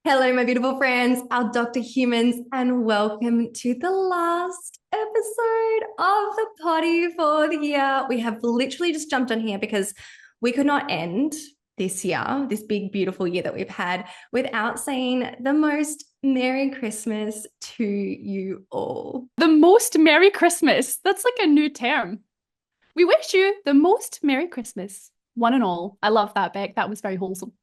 Hello, my beautiful friends, our Dr. Humans, and welcome to the last episode of the potty for the year. We have literally just jumped on here because we could not end this year, this big, beautiful year that we've had, without saying the most Merry Christmas to you all. The most Merry Christmas. That's like a new term. We wish you the most Merry Christmas, one and all. I love that, Beck. That was very wholesome.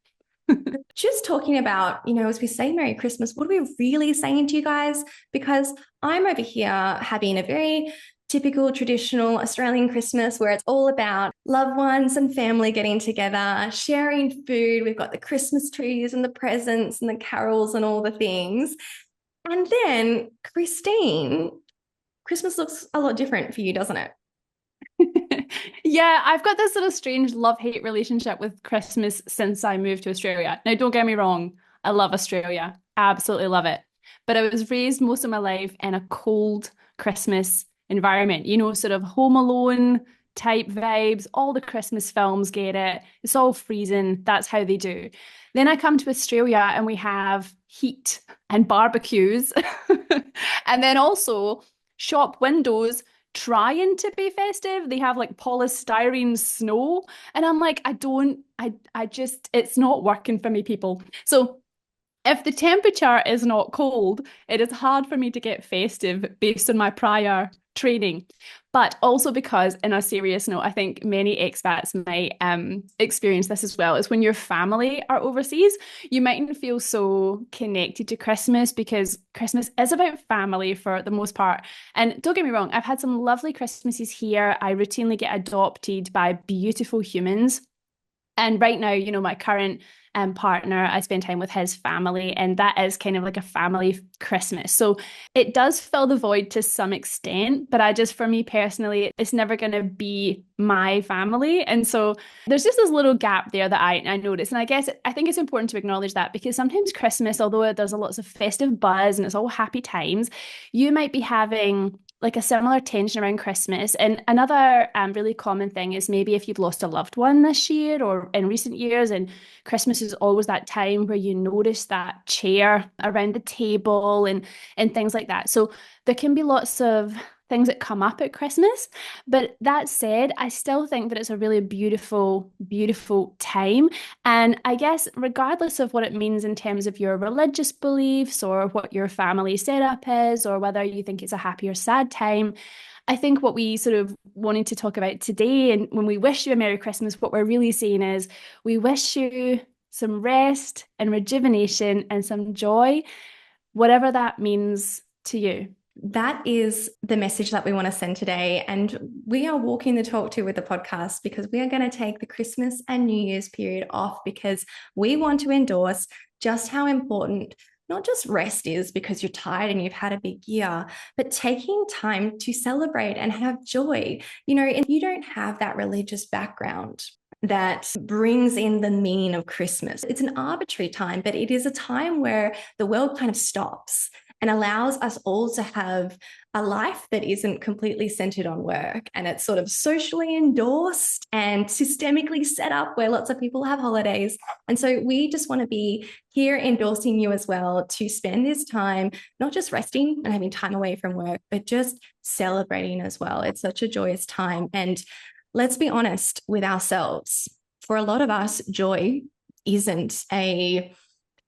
Just talking about, as we say Merry Christmas, what are we really saying to you guys? Because I'm over here having a very typical traditional Australian Christmas where it's all about loved ones and family getting together, sharing food. We've got the Christmas trees and the presents and the carols and all the things. And then, Christine, Christmas looks a lot different for you, doesn't it? Yeah, I've got this sort of strange love-hate relationship with Christmas since I moved to Australia. Now, don't get me wrong, I love Australia. Absolutely love it. But I was raised most of my life in a cold Christmas environment, sort of Home Alone type vibes. All the Christmas films get it. It's all freezing. That's how they do. Then I come to Australia and we have heat and barbecues. And then also shop windows trying to be festive. They have like polystyrene snow. And I'm like, I just, it's not working for me, people. So if the temperature is not cold, it is hard for me to get festive based on my prior training. But also because, in a serious note, I think many expats might experience this as well, is when your family are overseas, you mightn't feel so connected to Christmas because Christmas is about family for the most part. And don't get me wrong, I've had some lovely Christmases here. I routinely get adopted by beautiful humans. And right now, my current partner, I spend time with his family, and that is kind of like a family Christmas. So it does fill the void to some extent, but for me personally, it's never going to be my family. And so there's just this little gap there that I notice. And I think it's important to acknowledge that because sometimes Christmas, although there's a lots of festive buzz and it's all happy times, you might be having like a similar tension around Christmas. And another really common thing is maybe if you've lost a loved one this year or in recent years, and Christmas is always that time where you notice that chair around the table and things like that. So there can be lots of things that come up at Christmas. But that said, I still think that it's a really beautiful, beautiful time. And I guess, regardless of what it means in terms of your religious beliefs or what your family setup is, or whether you think it's a happy or sad time, I think what we sort of wanted to talk about today, and when we wish you a Merry Christmas, what we're really saying is we wish you some rest and rejuvenation and some joy, whatever that means to you. That is the message that we want to send today. And we are walking the talk to with the podcast because we are going to take the Christmas and New Year's period off because we want to endorse just how important not just rest is because you're tired and you've had a big year, but taking time to celebrate and have joy. If you don't have that religious background that brings in the meaning of Christmas, it's an arbitrary time, but it is a time where the world kind of stops and allows us all to have a life that isn't completely centered on work. And it's sort of socially endorsed and systemically set up where lots of people have holidays. And so we just want to be here endorsing you as well to spend this time, not just resting and having time away from work, but just celebrating as well. It's such a joyous time. And let's be honest with ourselves. For a lot of us, joy isn't a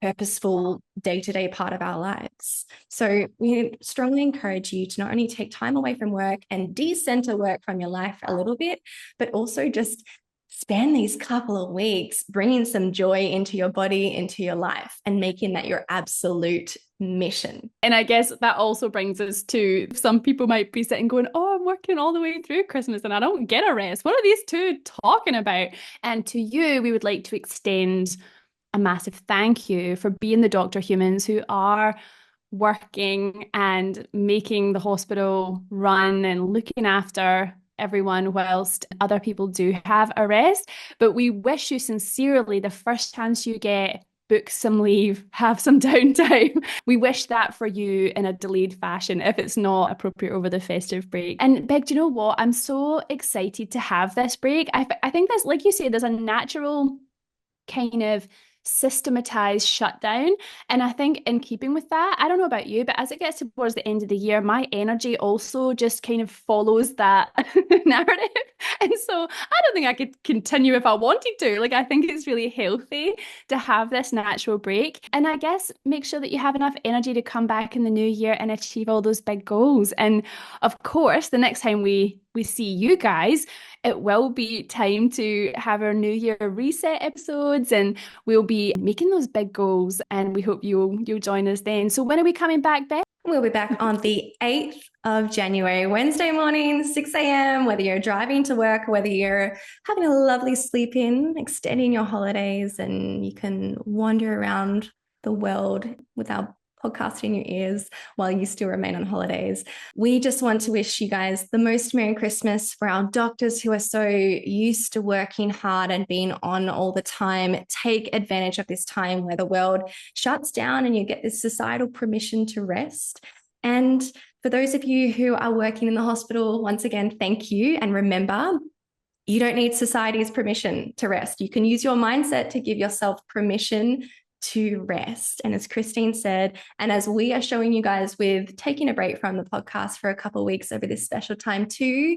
purposeful day-to-day part of our lives. So we strongly encourage you to not only take time away from work and decenter work from your life a little bit, but also just spend these couple of weeks bringing some joy into your body, into your life, and making that your absolute mission. And I guess that also brings us to some people might be sitting going, oh, I'm working all the way through Christmas and I don't get a rest. What are these two talking about? And to you, we would like to extend a massive thank you for being the doctor humans who are working and making the hospital run and looking after everyone whilst other people do have a rest. But we wish you sincerely the first chance you get, book some leave, have some downtime. We wish that for you in a delayed fashion if it's not appropriate over the festive break. And Becc, do you know what? I'm so excited to have this break. I think that's, like you say, there's a natural kind of systematized shutdown. And I think in keeping with that, I don't know about you, but as it gets towards the end of the year, my energy also just kind of follows that narrative. And so I don't think I could continue if I wanted to. Like, I think it's really healthy to have this natural break. And I guess make sure that you have enough energy to come back in the new year and achieve all those big goals. And of course, the next time we see you guys, it will be time to have our New Year reset episodes, and we'll be making those big goals. And we hope you'll join us then. So when are we coming back, Becc? We'll be back on the 8th of January, Wednesday morning, 6 a.m., whether you're driving to work, whether you're having a lovely sleep in, extending your holidays, and you can wander around the world with our podcast in your ears while you still remain on holidays. We just want to wish you guys the most Merry Christmas. For our doctors who are so used to working hard and being on all the time, take advantage of this time where the world shuts down and you get this societal permission to rest. And for those of you who are working in the hospital, once again, thank you. And remember, you don't need society's permission to rest. You can use your mindset to give yourself permission to rest. And as Kristeen said, and as we are showing you guys with taking a break from the podcast for a couple of weeks over this special time too,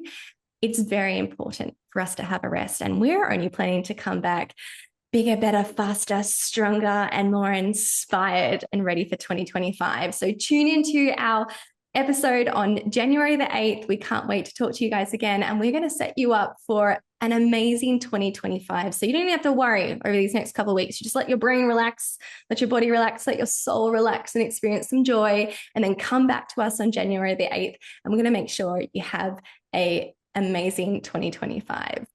it's very important for us to have a rest. And we're only planning to come back bigger, better, faster, stronger, and more inspired and ready for 2025. So tune into our episode on January the 8th. We can't wait to talk to you guys again. And we're going to set you up for an amazing 2025. So you don't even have to worry over these next couple of weeks. You just let your brain relax, let your body relax, let your soul relax and experience some joy. And then come back to us on January the 8th. And we're going to make sure you have an amazing 2025.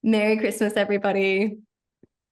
Merry Christmas, everybody.